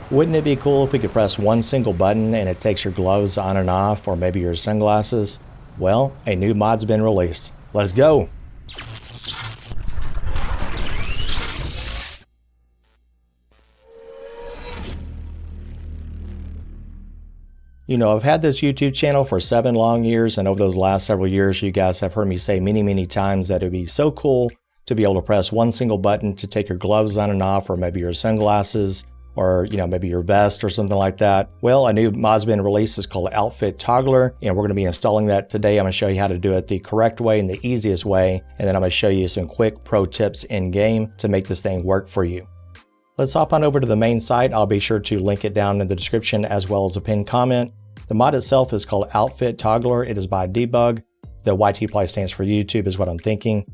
Wouldn't it be cool if we could press one single button and it takes your gloves on and off, or maybe your sunglasses? Well, a new mod's been released. Let's go! You know, I've had this YouTube channel for 7 long years, and over those last several years, you guys have heard me say many times that it would be so cool to be able to press one single button to take your gloves on and off, or maybe your sunglasses, or maybe your vest or something like that. Well, a new mod's been released. It's called OutfitToggler, and we're going to be installing that today. I'm going to show you how to do it the correct way and the easiest way, and then I'm going to show you some quick pro tips in game to make this thing work for you. Let's hop on over to the main site. I'll be sure to link it down in the description as well as a pinned comment. The mod itself is called OutfitToggler. It is by Debug. The YT probably stands for YouTube is what I'm thinking.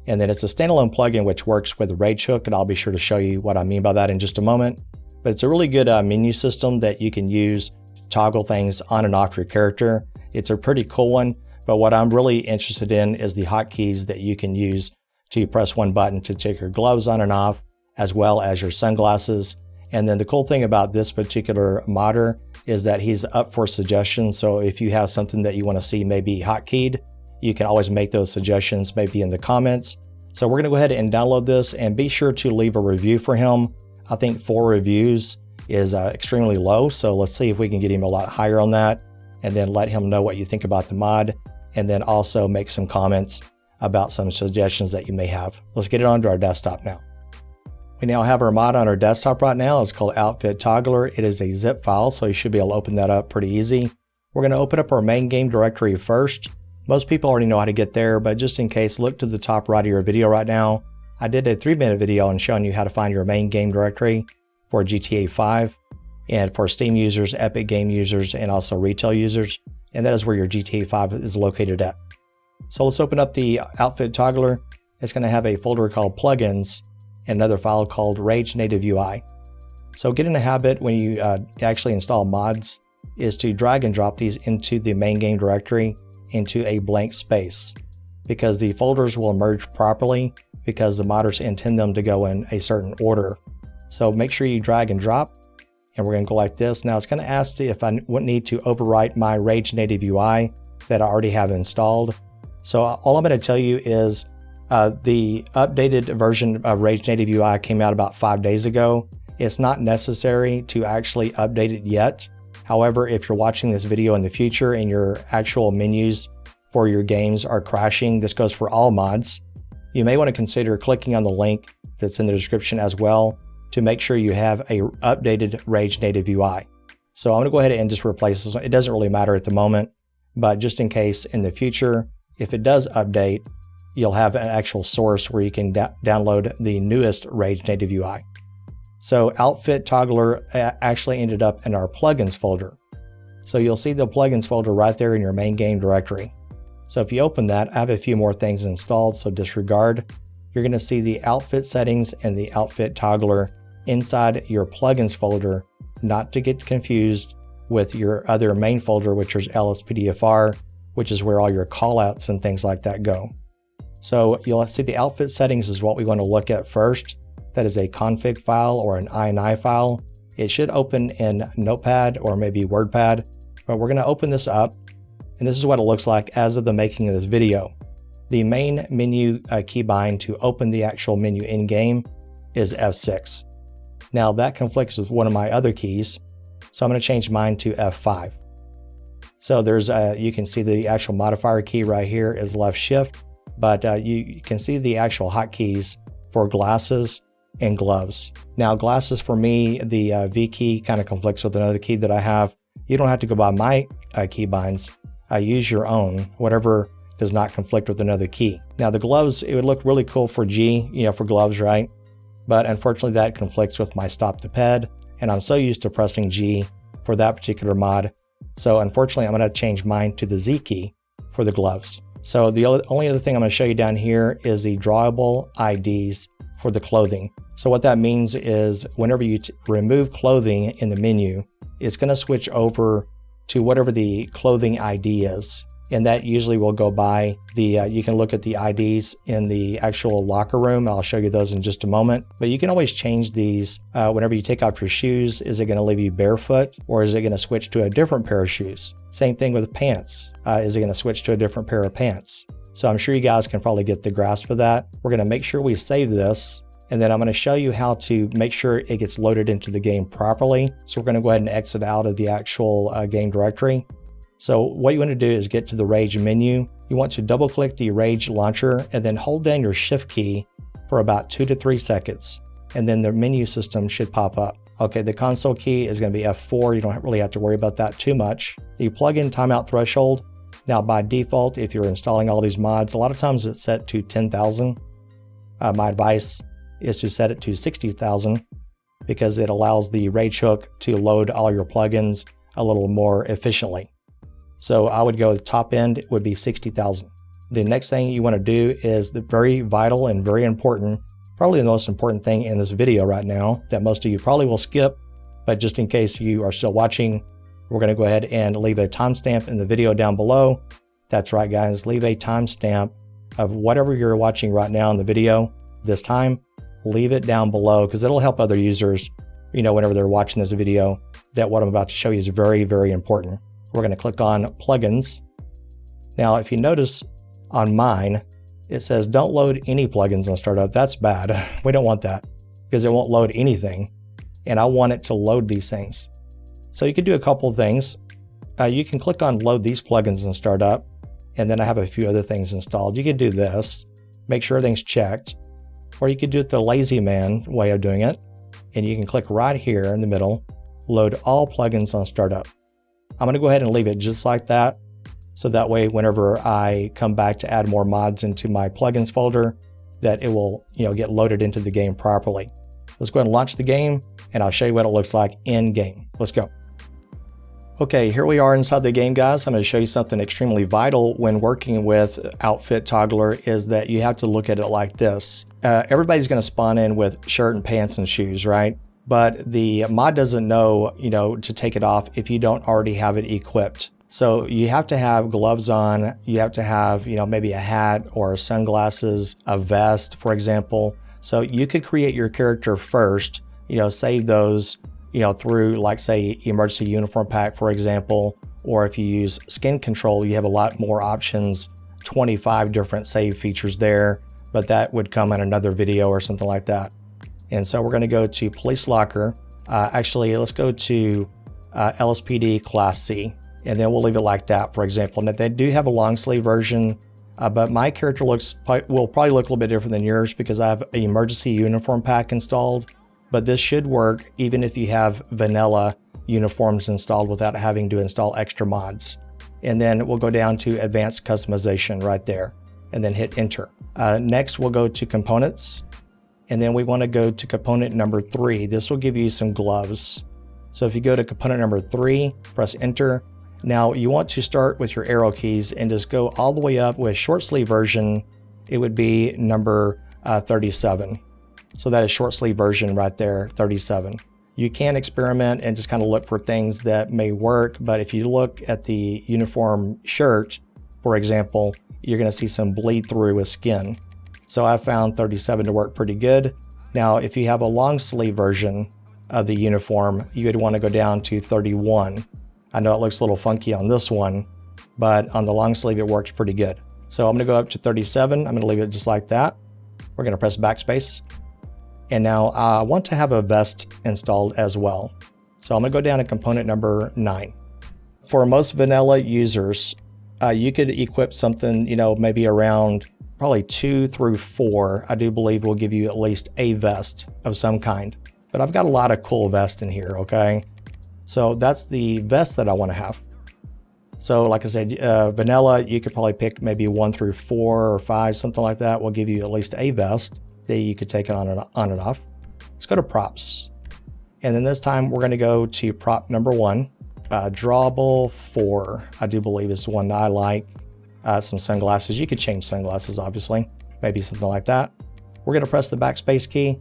And then it's a standalone plugin which works with Rage Hook, and I'll be sure to show you what I mean by that in just a moment. But it's a really good menu system that you can use to toggle things on and off your character. It's a pretty cool one, but what I'm really interested in is the hotkeys that you can use to press one button to take your gloves on and off, as well as your sunglasses. And then the cool thing about this particular modder is that he's up for suggestions. So if you have something that you want to see maybe hotkeyed, you can always make those suggestions maybe in the comments. So we're going to go ahead and download this, and be sure to leave a review for him. I think 4 reviews is extremely low. So let's see if we can get him a lot higher on that, and then let him know what you think about the mod, and then also make some comments about some suggestions that you may have. Let's get it onto our desktop now. We now have our mod on our desktop right now. It's called OutfitToggler. It is a zip file, so you should be able to open that up pretty easy. We're going to open up our main game directory first. Most people already know how to get there, but just in case, look to the top right of your video right now. I did a 3-minute video on showing you how to find your main game directory for GTA 5 and for Steam users, Epic Game users, and also retail users. And that is where your GTA 5 is located at. So let's open up the OutfitToggler. It's going to have a folder called Plugins and another file called Rage Native UI. So get in the habit when you actually install mods is to drag and drop these into the main game directory into a blank space, because the folders will merge properly because the modders intend them to go in a certain order. So make sure you drag and drop, and we're going to go like this. Now it's going to ask if I need to overwrite my Rage Native UI that I already have installed. So all I'm going to tell you is the updated version of Rage Native UI came out about 5 days ago. It's not necessary to actually update it yet. However, if you're watching this video in the future and your actual menus for your games are crashing, this goes for all mods, you may want to consider clicking on the link that's in the description as well to make sure you have a updated Rage Native UI. So I'm going to go ahead and just replace this one. It doesn't really matter at the moment, but just in case in the future, if it does update, you'll have an actual source where you can download the newest Rage Native UI. So OutfitToggler actually ended up in our plugins folder. So you'll see the plugins folder right there in your main game directory. So if you open that, I have a few more things installed, so disregard. You're going to see the outfit settings and the OutfitToggler inside your plugins folder, not to get confused with your other main folder, which is LSPDFR, which is where all your callouts and things like that go. So you'll see the outfit settings is what we want to look at first. That is a config file or an INI file. It should open in Notepad or maybe WordPad, but we're going to open this up, and this is what it looks like as of the making of this video. The main menu keybind to open the actual menu in game is F6. Now that conflicts with one of my other keys, so I'm going to change mine to F5. So there's you can see the actual modifier key right here is left shift, but you can see the actual hotkeys for glasses and gloves. Now glasses for me, the V key kind of conflicts with another key that I have. You don't have to go by my keybinds. Use your own, whatever does not conflict with another key. Now the gloves, it would look really cool for G, for gloves, right? But unfortunately that conflicts with my stop to ped, and I'm so used to pressing G for that particular mod. So unfortunately I'm going to change mine to the Z key for the gloves. So the only other thing I'm going to show you down here is the drawable IDs for the clothing. So what that means is whenever you remove clothing in the menu, it's going to switch over to whatever the clothing ID is. and that usually will go by the, you can look at the IDs in the actual locker room. I'll show you those in just a moment, but you can always change these whenever you take off your shoes. Is it going to leave you barefoot, or is it going to switch to a different pair of shoes? Same thing with pants. Is it going to switch to a different pair of pants? So I'm sure you guys can probably get the grasp of that. We're going to make sure we save this, and then I'm going to show you how to make sure it gets loaded into the game properly. So we're going to go ahead and exit out of the actual game directory. So what you want to do is get to the Rage menu. You want to double click the Rage launcher and then hold down your shift key for about 2 to 3 seconds. And then the menu system should pop up. Okay, the console key is going to be F4. You don't really have to worry about that too much. The plugin timeout threshold. Now by default, if you're installing all these mods, a lot of times it's set to 10,000. My advice is to set it to 60,000 because it allows the Rage hook to load all your plugins a little more efficiently. So I would go the top end would be 60,000. The next thing you want to do is the very vital and very important, probably the most important thing in this video right now that most of you probably will skip, but just in case you are still watching, we're going to go ahead and leave a timestamp in the video down below. That's right, guys, leave a timestamp of whatever you're watching right now in the video this time. Leave it down below because it'll help other users, whenever they're watching this video, that what I'm about to show you is very, very important. We're going to click on plugins. Now, if you notice on mine, it says don't load any plugins on startup. That's bad. We don't want that because it won't load anything. And I want it to load these things. So you can do a couple of things. You can click on load these plugins in startup. And then I have a few other things installed. You can do this, make sure everything's checked. Or you could do it the lazy man way of doing it. And you can click right here in the middle, load all plugins on startup. I'm going to go ahead and leave it just like that. So that way, whenever I come back to add more mods into my plugins folder, that it will, get loaded into the game properly. Let's go ahead and launch the game and I'll show you what it looks like in game. Let's go. Okay, here we are inside the game, guys. I'm going to show you something extremely vital when working with OutfitToggler is that you have to look at it like this. Everybody's going to spawn in with shirt and pants and shoes, right? But the mod doesn't know, to take it off if you don't already have it equipped. So you have to have gloves on, you have to have, maybe a hat or sunglasses, a vest, for example. So you could create your character first, save those, through like say emergency uniform pack, for example, or if you use skin control, you have a lot more options, 25 different save features there, but that would come in another video or something like that. And so we're going to go to Police Locker. Actually, let's go to LSPD Class C, and then we'll leave it like that, for example. Now, they do have a long sleeve version, but my character will probably look a little bit different than yours because I have an emergency uniform pack installed. But this should work even if you have vanilla uniforms installed without having to install extra mods. And then we'll go down to Advanced Customization right there, and then hit Enter. Next, we'll go to Components. And then we want to go to component number 3. This will give you some gloves. So if you go to component number 3, press enter. Now you want to start with your arrow keys and just go all the way up with short sleeve version. It would be number 37. So that is short sleeve version right there, 37. You can experiment and just kind of look for things that may work. But if you look at the uniform shirt, for example, you're going to see some bleed through with skin. So I found 37 to work pretty good. Now, if you have a long sleeve version of the uniform, you would want to go down to 31. I know it looks a little funky on this one, but on the long sleeve, it works pretty good. So I'm going to go up to 37. I'm going to leave it just like that. We're going to press backspace. And now I want to have a vest installed as well. So I'm going to go down to component number 9. For most vanilla users, you could equip something, maybe around probably 2 through 4, I do believe will give you at least a vest of some kind. But I've got a lot of cool vests in here, okay? So that's the vest that I want to have. So like I said, vanilla, you could probably pick maybe 1 through 4 or 5, something like that will give you at least a vest that you could take it on and off. Let's go to props. And then this time we're going to go to prop number 1. Drawable 4, I do believe is the one that I like. Some sunglasses. You could change sunglasses, obviously. Maybe something like that. We're going to press the backspace key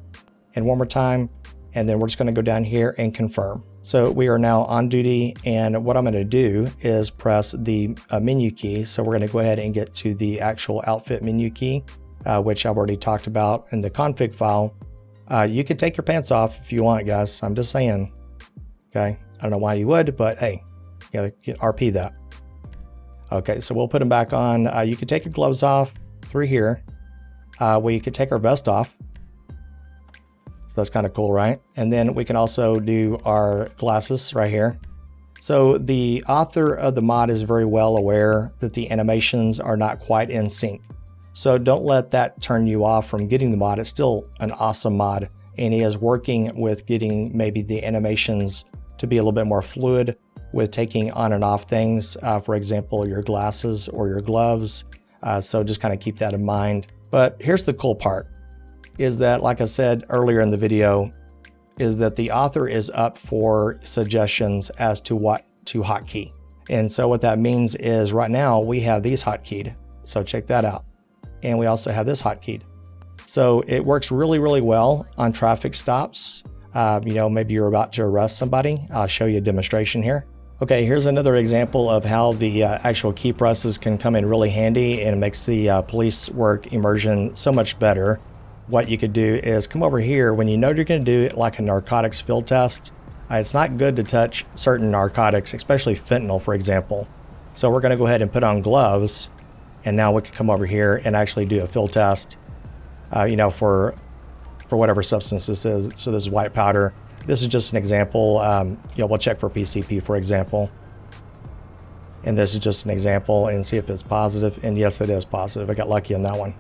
and one more time. And then we're just going to go down here and confirm. So we are now on duty, and what I'm going to do is press the menu key. So we're going to go ahead and get to the actual outfit menu key, which I've already talked about in the config file. You can take your pants off if you want, guys. I'm just saying. Okay, I don't know why you would, but hey, you know, RP that. Okay, so we'll put them back on. You can take your gloves off through here. We could take our vest off. So that's kind of cool, right? And then we can also do our glasses right here. So the author of the mod is very well aware that the animations are not quite in sync. So don't let that turn you off from getting the mod. It's still an awesome mod, and he is working with getting maybe the animations to be a little bit more fluid with taking on and off things, for example, your glasses or your gloves. So just kind of keep that in mind. But here's the cool part, is that, like I said earlier in the video, is that the author is up for suggestions as to what to hotkey. And so what that means is right now we have these hotkeyed. So check that out. And we also have this hotkeyed. So it works really, really well on traffic stops. You know, maybe you're about to arrest somebody. I'll show you a demonstration here. Okay, here's another example of how the actual key presses can come in really handy, and it makes the police work immersion so much better. What you could do is come over here when you know you're going to do it like a narcotics field test. It's not good to touch certain narcotics, especially fentanyl, for example. So we're going to go ahead and put on gloves, and now we can come over here and actually do a field test, you know, for whatever substance this is. So this is white powder. This is just an example. You know, we'll check for PCP, for example. And this is just an example and see if it's positive. And yes, it is positive. I got lucky on that one.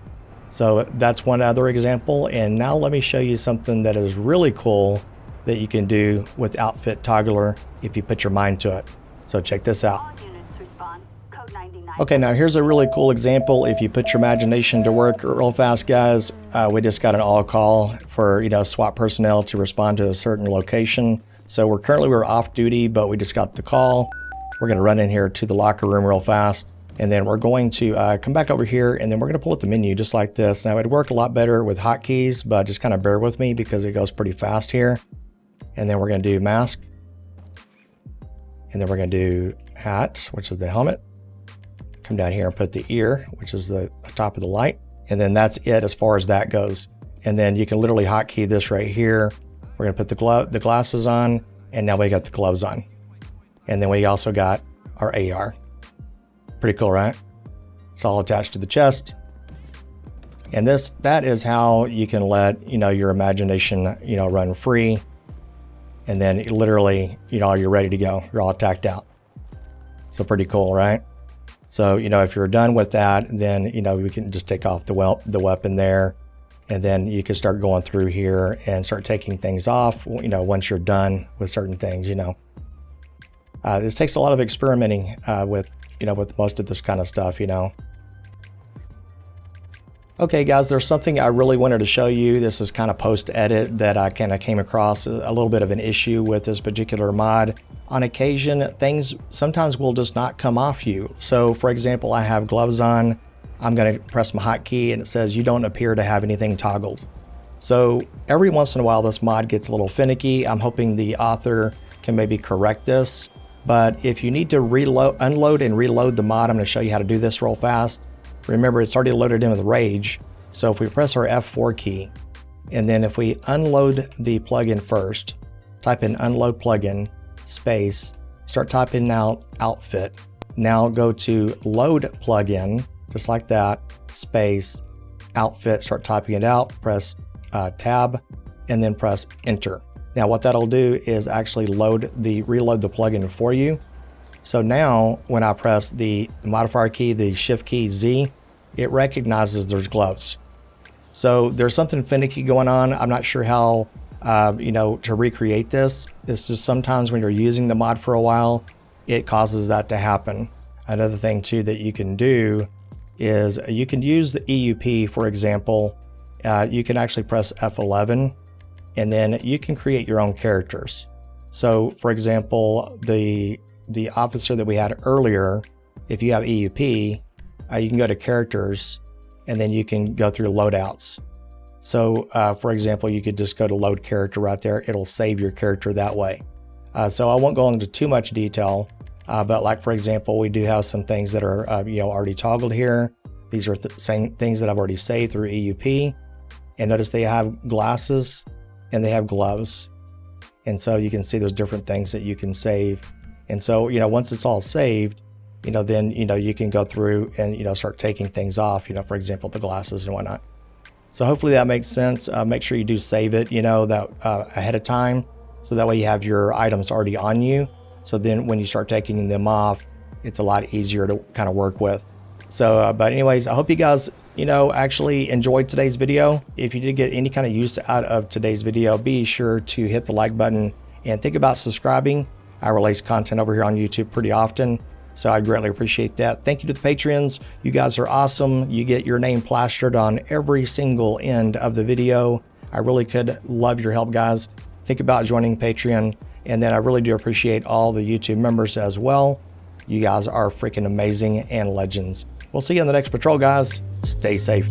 So that's one other example. And now let me show you something that is really cool that you can do with OutfitToggler if you put your mind to it. So check this out. Okay, now here's a really cool example. If you put your imagination to work real fast, guys, we just got an all call for, you know, SWAT personnel to respond to a certain location. So we're off duty, but we just got the call. We're going to run in here to the locker room real fast. And then we're going to come back over here, and then we're going to pull up the menu just like this. Now it'd work a lot better with hotkeys, but just kind of bear with me because it goes pretty fast here. And then we're going to do mask. And then we're going to do hat, which is the helmet. Come down here and put the ear, which is the top of the light. And then that's it as far as that goes. And then you can literally hotkey this right here. We're going to put the glasses on, and now we got the gloves on. And then we also got our AR. Pretty cool, right? It's all attached to the chest. And that is how you can let, you know, your imagination, you know, run free. And then literally, you know, you're ready to go. You're all tacked out. So pretty cool, right? So, you know, if you're done with that, then, you know, we can just take off the weapon there. And then you can start going through here and start taking things off, you know, once you're done with certain things, you know. This takes a lot of experimenting with most of this kind of stuff, you know. Okay, guys, there's something I really wanted to show you. This is kind of post-edit that I kind of came across a little bit of an issue with this particular mod. On occasion, things sometimes will just not come off you. So, for example, I have gloves on. I'm going to press my hotkey, and it says you don't appear to have anything toggled. So every once in a while, this mod gets a little finicky. I'm hoping the author can maybe correct this. But if you need to unload and reload the mod, I'm going to show you how to do this real fast. Remember, it's already loaded in with Rage. So if we press our F4 key, and then if we unload the plugin first, type in unload plugin, space, start typing out outfit. Now go to load plugin, just like that, space, outfit, start typing it out, press tab, and then press enter. Now what that'll do is actually reload the plugin for you. So now when I press the modifier key, the shift key Z, it recognizes there's gloves. So there's something finicky going on. I'm not sure how to recreate this. It's just sometimes when you're using the mod for a while, it causes that to happen. Another thing too that you can do is you can use the EUP, for example. You can actually press F11, and then you can create your own characters. So for example, the officer that we had earlier, if you have EUP, you can go to characters, and then you can go through loadouts. So for example, you could just go to load character right there. It'll save your character that way. So I won't go into too much detail, but like for example, we do have some things that are already toggled here. These are same things that I've already saved through EUP. And notice they have glasses and they have gloves. And so you can see there's different things that you can save. And so, once it's all saved, then, you can go through and, start taking things off, for example, the glasses and whatnot. So hopefully that makes sense. Make sure you do save it, that ahead of time. So that way you have your items already on you. So then when you start taking them off, it's a lot easier to kind of work with. So, but anyways, I hope you guys, actually enjoyed today's video. If you did get any kind of use out of today's video, be sure to hit the like button and think about subscribing. I release content over here on YouTube pretty often, so I greatly appreciate that. Thank you to the Patreons. You guys are awesome. You get your name plastered on every single end of the video. I really could love your help, guys. Think about joining Patreon. And then I really do appreciate all the YouTube members as well. You guys are freaking amazing and legends. We'll see you on the next patrol, guys. Stay safe.